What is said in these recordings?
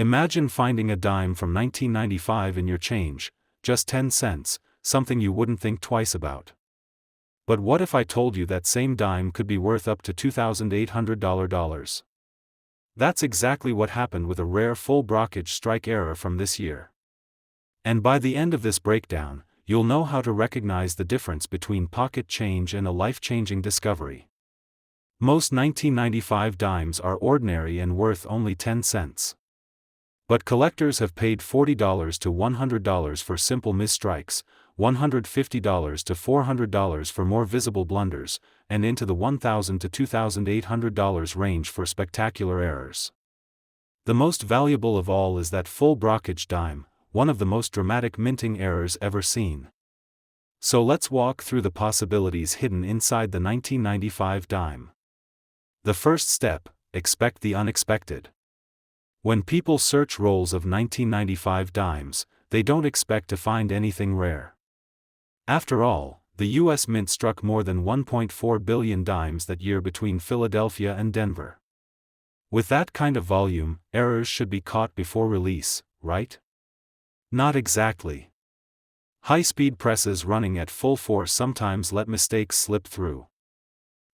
Imagine finding a dime from 1995 in your change, just 10 cents, something you wouldn't think twice about. But what if I told you that same dime could be worth up to $2,800? That's exactly what happened with a rare full brockage strike error from this year. And by the end of this breakdown, you'll know how to recognize the difference between pocket change and a life-changing discovery. Most 1995 dimes are ordinary and worth only 10 cents. But collectors have paid $40 to $100 for simple misstrikes, $150 to $400 for more visible blunders, and into the $1,000 to $2,800 range for spectacular errors. The most valuable of all is that full brockage dime, one of the most dramatic minting errors ever seen. So let's walk through the possibilities hidden inside the 1995 dime. The first step: expect the unexpected. When people search rolls of 1995 dimes, they don't expect to find anything rare. After all, the U.S. Mint struck more than 1.4 billion dimes that year between Philadelphia and Denver. With that kind of volume, errors should be caught before release, right? Not exactly. High-speed presses running at full force sometimes let mistakes slip through.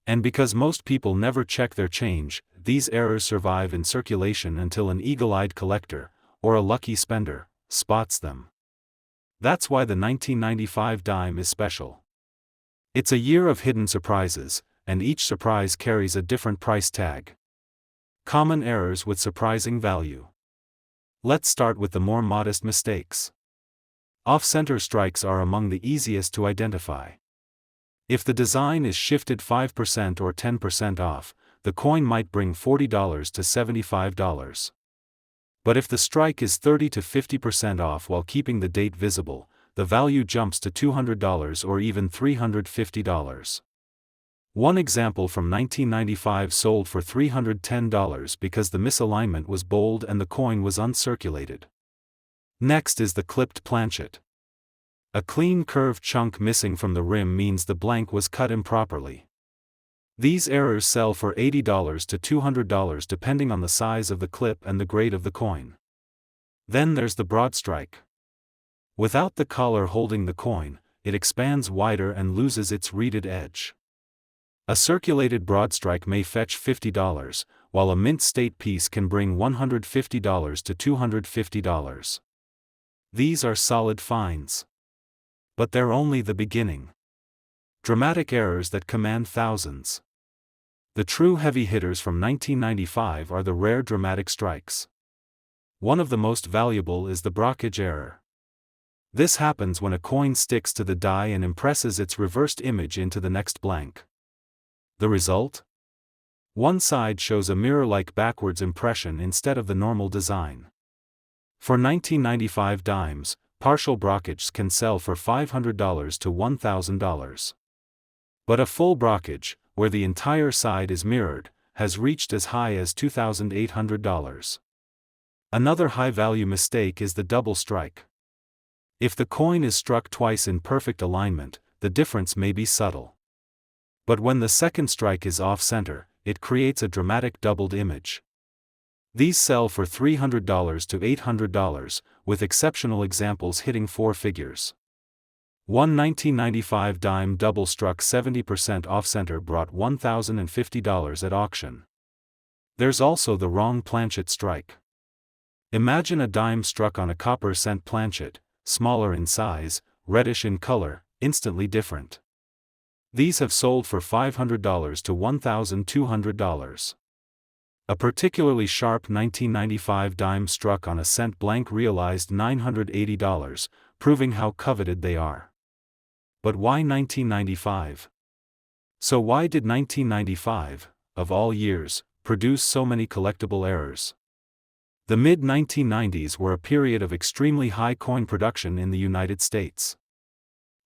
And because most people never check their change, these errors survive in circulation until an eagle-eyed collector, or a lucky spender, spots them. That's why the 1995 dime is special. It's a year of hidden surprises, and each surprise carries a different price tag. Common errors with surprising value. Let's start with the more modest mistakes. Off-center strikes are among the easiest to identify. If the design is shifted 5% or 10% off, the coin might bring $40 to $75. But if the strike is 30 to 50% off while keeping the date visible, the value jumps to $200 or even $350. One example from 1995 sold for $310 because the misalignment was bold and the coin was uncirculated. Next is the clipped planchet. A clean curved chunk missing from the rim means the blank was cut improperly. These errors sell for $80 to $200 depending on the size of the clip and the grade of the coin. Then there's the broad strike. Without the collar holding the coin, it expands wider and loses its reeded edge. A circulated broad strike may fetch $50, while a mint state piece can bring $150 to $250. These are solid finds. But they're only the beginning. Dramatic errors that command thousands. The true heavy hitters from 1995 are the rare dramatic strikes. One of the most valuable is the brockage error. This happens when a coin sticks to the die and impresses its reversed image into the next blank. The result? One side shows a mirror-like backwards impression instead of the normal design. For 1995 dimes, partial brockages can sell for $500 to $1,000. But a full brockage, where the entire side is mirrored, has reached as high as $2,800. Another high-value mistake is the double strike. If the coin is struck twice in perfect alignment, the difference may be subtle. But when the second strike is off-center, it creates a dramatic doubled image. These sell for $300 to $800, with exceptional examples hitting four figures. One 1995 dime double struck 70% off-center brought $1,050 at auction. There's also the wrong planchet strike. Imagine a dime struck on a copper cent planchet, smaller in size, reddish in color, instantly different. These have sold for $500 to $1,200. A particularly sharp 1995 dime struck on a cent blank realized $980, proving how coveted they are. But why 1995? So why did 1995, of all years, produce so many collectible errors? The mid-1990s were a period of extremely high coin production in the United States.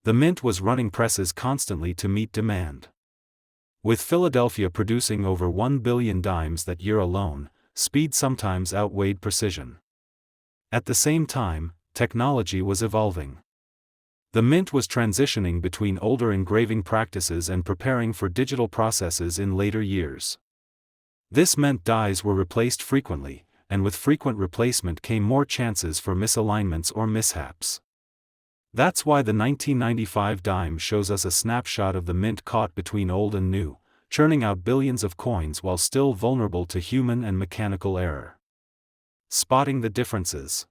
The mint was running presses constantly to meet demand. With Philadelphia producing over 1 billion dimes that year alone, speed sometimes outweighed precision. At the same time, technology was evolving. The mint was transitioning between older engraving practices and preparing for digital processes in later years. This meant dies were replaced frequently, and with frequent replacement came more chances for misalignments or mishaps. That's why the 1995 dime shows us a snapshot of the mint caught between old and new, churning out billions of coins while still vulnerable to human and mechanical error. Spotting the differences.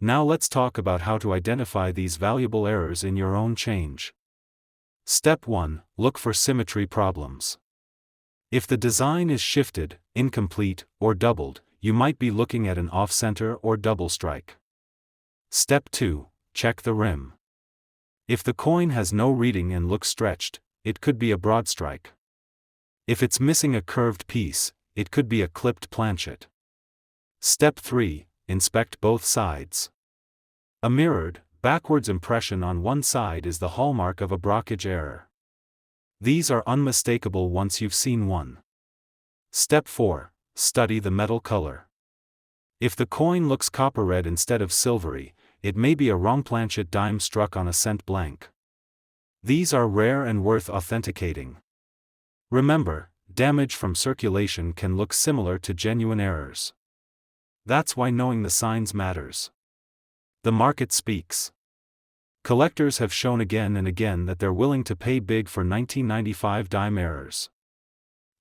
Now let's talk about how to identify these valuable errors in your own change. Step 1. Look for symmetry problems. If the design is shifted, incomplete, or doubled, you might be looking at an off-center or double strike. Step 2. Check the rim. If the coin has no reading and looks stretched, it could be a broad strike. If it's missing a curved piece, it could be a clipped planchet. Step 3. Inspect both sides. A mirrored, backwards impression on one side is the hallmark of a blockage error. These are unmistakable once you've seen one. Step 4. Study the metal color. If the coin looks copper red instead of silvery, it may be a wrong planchet dime struck on a cent blank. These are rare and worth authenticating. Remember, damage from circulation can look similar to genuine errors. That's why knowing the signs matters. The market speaks. Collectors have shown again and again that they're willing to pay big for 1995 dime errors.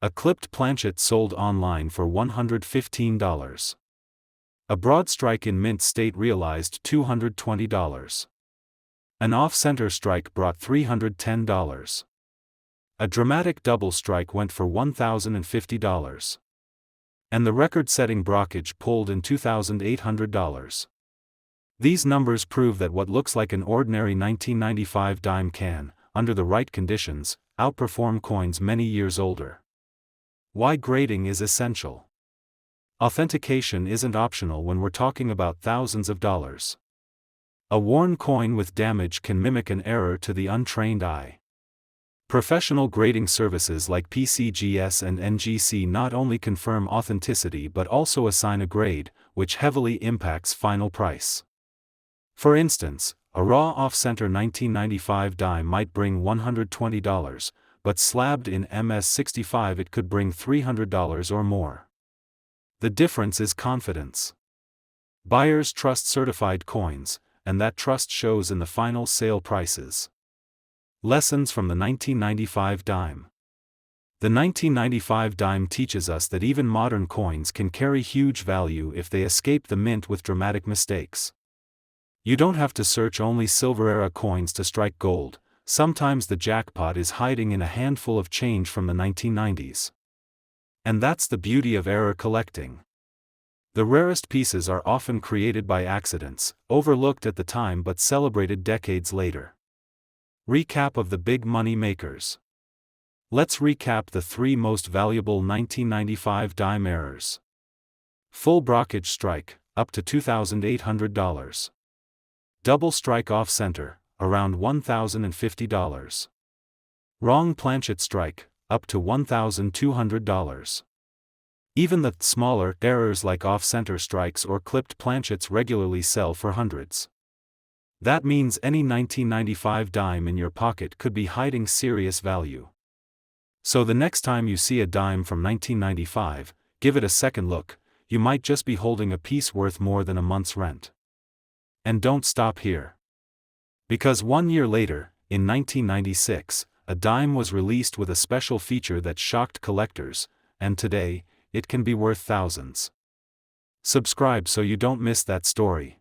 A clipped planchet sold online for $115. A broad strike in mint state realized $220. An off-center strike brought $310. A dramatic double strike went for $1,050. And the record-setting blockage pulled in $2,800. These numbers prove that what looks like an ordinary 1995 dime can, under the right conditions, outperform coins many years older. Why grading is essential. Authentication isn't optional when we're talking about thousands of dollars. A worn coin with damage can mimic an error to the untrained eye. Professional grading services like PCGS and NGC not only confirm authenticity but also assign a grade, which heavily impacts final price. For instance, a raw off-center 1995 dime might bring $120, but slabbed in MS65 it could bring $300 or more. The difference is confidence. Buyers trust certified coins, and that trust shows in the final sale prices. Lessons from the 1995 dime. The 1995 dime teaches us that even modern coins can carry huge value if they escape the mint with dramatic mistakes. You don't have to search only silver-era coins to strike gold. Sometimes the jackpot is hiding in a handful of change from the 1990s. And that's the beauty of error collecting. The rarest pieces are often created by accidents, overlooked at the time but celebrated decades later. Recap of the big money makers. Let's recap the 3 most valuable 1995 dime errors. Full blockage strike, up to $2,800. Double strike off-center, around $1,050. Wrong planchet strike, up to $1,200. Even the smaller errors like off-center strikes or clipped planchets regularly sell for hundreds. That means any 1995 dime in your pocket could be hiding serious value. So the next time you see a dime from 1995, give it a second look. You might just be holding a piece worth more than a month's rent. And don't stop here. Because 1 year later, in 1996, a dime was released with a special feature that shocked collectors, and today, it can be worth thousands. Subscribe so you don't miss that story.